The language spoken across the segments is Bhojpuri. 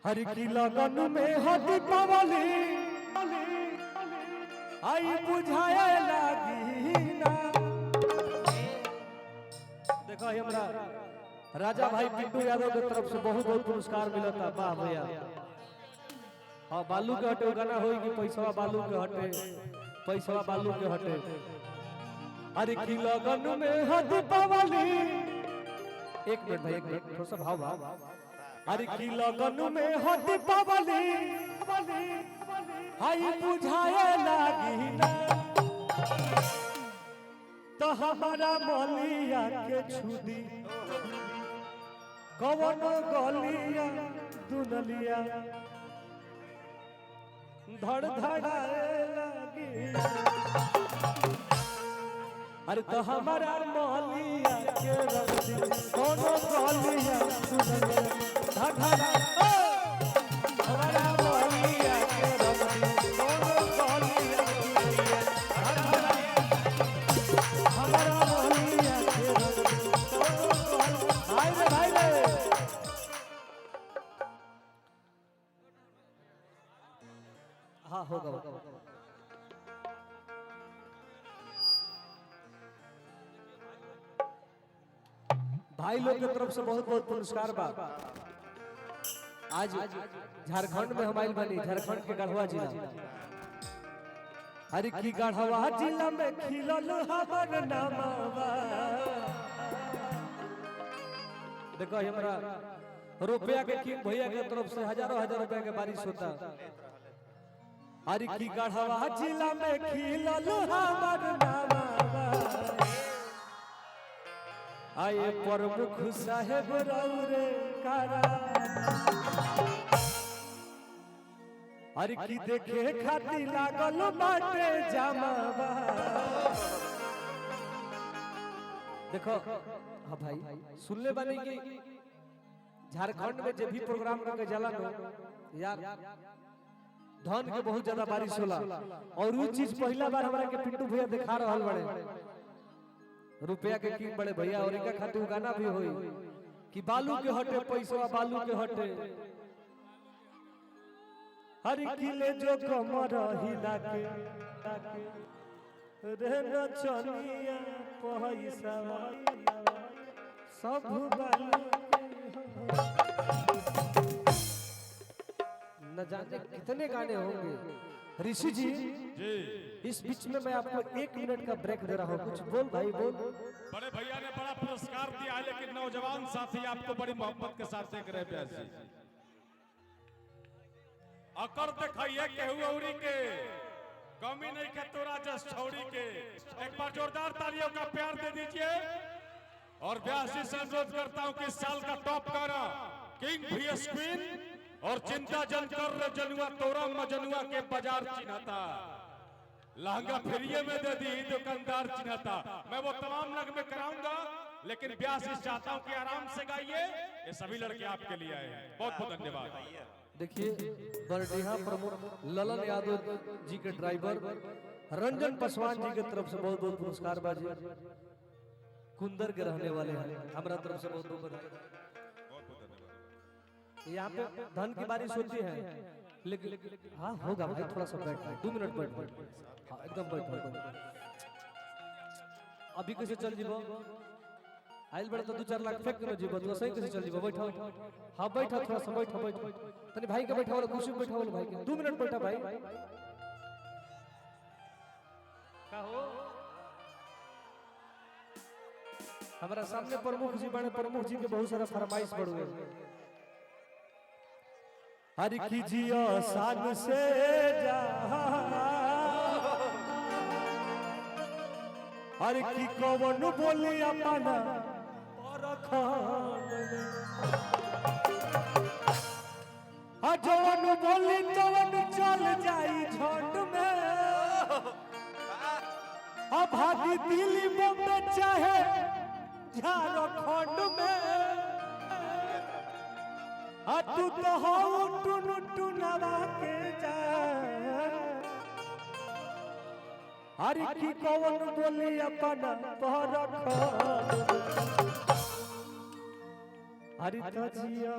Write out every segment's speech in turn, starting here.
हर की लगन में हदी पवली आई बुझाए लागी ना। देखो हमरा राजा भाई पिंटू यादव की तरफ से बहुत बहुत पुरस्कार मिला था। वाह भैया। हाँ बालू के हटे गाना होई कि पैसा बालू के हटे, पैसा बालू के हटे। अरे की लगन में हदी पवली, एक मिनट भाई एक मिनट थोड़ा सा भाव भाव। अरे की लगन में हदी पवली हाई बुझाए लागी ना। तो हमारा मलिया के छुदी कवन गलिया दुनलिया धड़ धड़ाए लगी। अरे तो हमारा मलिया के रंग कवन गलिया दुनलिया धड़ धड़ाए। हमारा मलिया के रंग कवन गलिया दुनलिया धड़ धड़ाए। हमारा मलिया के रंग भाई रे भाई रे। हाँ होगा भाई लोग की तरफ से बहुत बहुत पुरस्कार बा। आज झारखंड में हमारी बनी, झारखंड के गढ़वा जिला। अरे की गढ़वा जिला में खिलल हमर नामवा। देखो हमरा रुपया के किंग भैया के तरफ से हजारों हजार रुपया के बारिश होता। अरे की गढ़वा जिला में खिलल हमर नामवा। आए प्रमुख साहेब रौरे कारा। अरे की देखे खातिर लागल बाटे जमावा। देखो हाँ भाई सुनले बानी कि झारखंड में जब भी प्रोग्राम करके जाला नो यार धन के बहुत ज्यादा बारिश होला। और वो चीज पहला बार हमरा के पिंटू भैया दिखा रहल बड़े। रुपया के किंग बड़े भैया और इनका खातिर गाना भी होई कि बालू के हटे पैसा बालू के हटे। हर किले जो कमर हिला के रे नचनिया पैसा सब बालू न जाने कितने गाने होंगे। ऋषि जी इस बीच में मैं आपको 1 मिनट का ब्रेक दे रहा हूँ, कुछ बोल भाई बोल। बड़े भैया ने बड़ा पुरस्कार दिया है लेकिन नौजवान साथी आपको बड़ी मोहब्बत के साथ देख रहे प्यासी। अकर दिखाइए केहू औरी के कमी नहीं के तोरा जस छौड़ी के। एक बार जोरदार तालियों का प्यार दे दीजिए। और ब्यासी से अनुरोध करता हूँ कि इस साल का टॉप गाना किंग VS क्वीन और चिंता जन कर जनुआ तोरा मजनुआ के बाजार चिन्हता। लहंगा फ्रीए में दे दी दुकानदार चिन्हता। मैं वो तमाम नगमे कराऊंगा लेकिन ब्यास इस चाहता हूं कि आराम से गाइए। ये सभी लड़के आपके लिए आए हैं। बहुत बहुत धन्यवाद। देखिए बरडीहा प्रमुख ललन यादव जी के ड्राइवर रंजन पासवान जी की तरफ से बहुत बहुत पुरस्कार बाजी। कुंदर के रहने वाले हैं, हमारा तरफ से बहुत बहुत धन्यवाद। यहाँ पे धन की बारिश होती है लेकिन हाँ होगा भाई थोड़ा सा बैठ 2 मिनट बैठ। हाँ एकदम बैठ। अभी कैसे चल जीवो आइल बड़े तो 2-4 लाख फेंक करो जीवो तो सही कैसे चल जीवो। बैठो हाँ बैठो थोड़ा सा बैठो तनी भाई के बैठा वाला कुर्सी बैठा वाला भाई के 2 मिनट बैठा भाई। का हो हमारा सामने प्रमुख जी बने, प्रमुख जी के बहुत सारा फरमाइश बढ़ गए। हर कीजिए शान से जा हर की कवन बोली अपना जवन बोली तवन चल जाई झट में। भागी दिल्ली बम्बे चाहे झारखंड में। तू तो हो टुन टुनवा के जा हर की कवन बोली अपना पर हरि तो जिया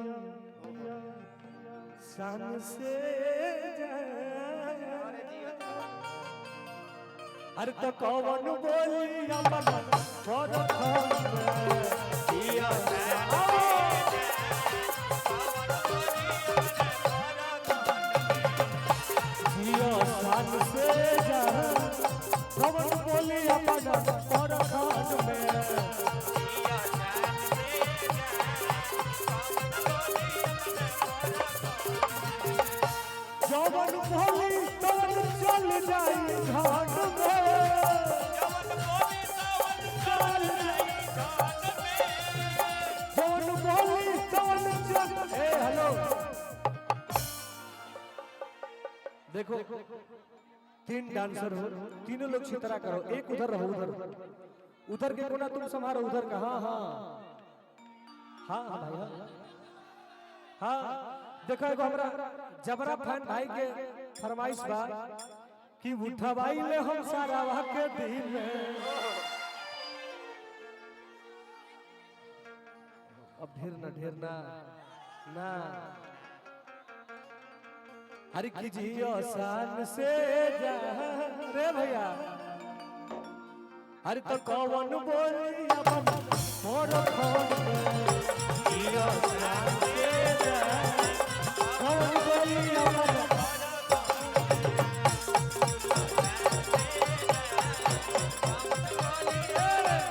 सन से अरे तो कौन बोली अपन पर जिया सन से कौन बोली अपन पर में जवन भोली तवन चल जाई घाट में जवन भोली तवन चल ए हेलो देखो तीन डांसर हो तीनों लोग छितरा करो एक उधर रहो उधर के कोना तुम संभालो उधर का हाँ हाँ हाँ भाई हाँ देखो एगो हमरा जबरा फैन भाई के फरमाइश बा कि उठवाई ले हम सारा वह के दिल में अब ढेर ना अरे कीजिए आसान से जा रे भैया अरे तो कौन बोली अपन मोर खोल कीजिए आसान से जा कौन बोली अपन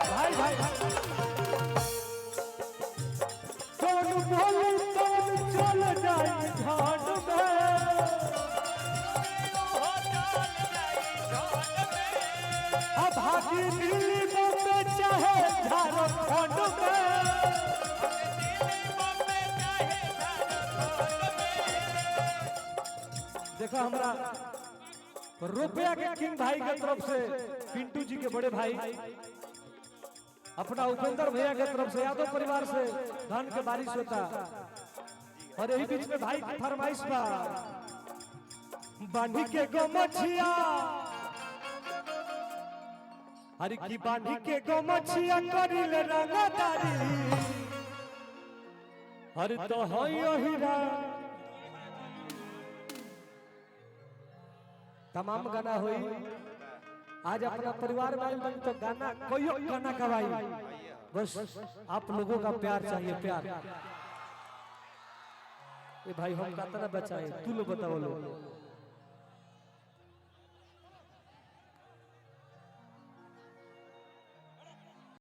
भाई कौन बोली कौन चल जाए घाट भागी दिल्ली में चाहे झारखंड में देखो हमरा रुपया के किंग भाई के तरफ से पिंटू जी के बड़े भाई अपना उपेंद्र भैया के तरफ से यादव परिवार से धन के बारिश होता और यही बीच में भाई की फरमाइश बा बांधी के गोमछिया अरे की बांधी के गोमछिया करिल रंगदारी अरे तो होयो हीरा तमाम गाना हुई आज अपना परिवार में तो गाना कोई गाना गवाई बस आप लोगों का प्यार चाहिए प्यार ये भाई हम कहता ना बचाए तू लोग बताओ लोग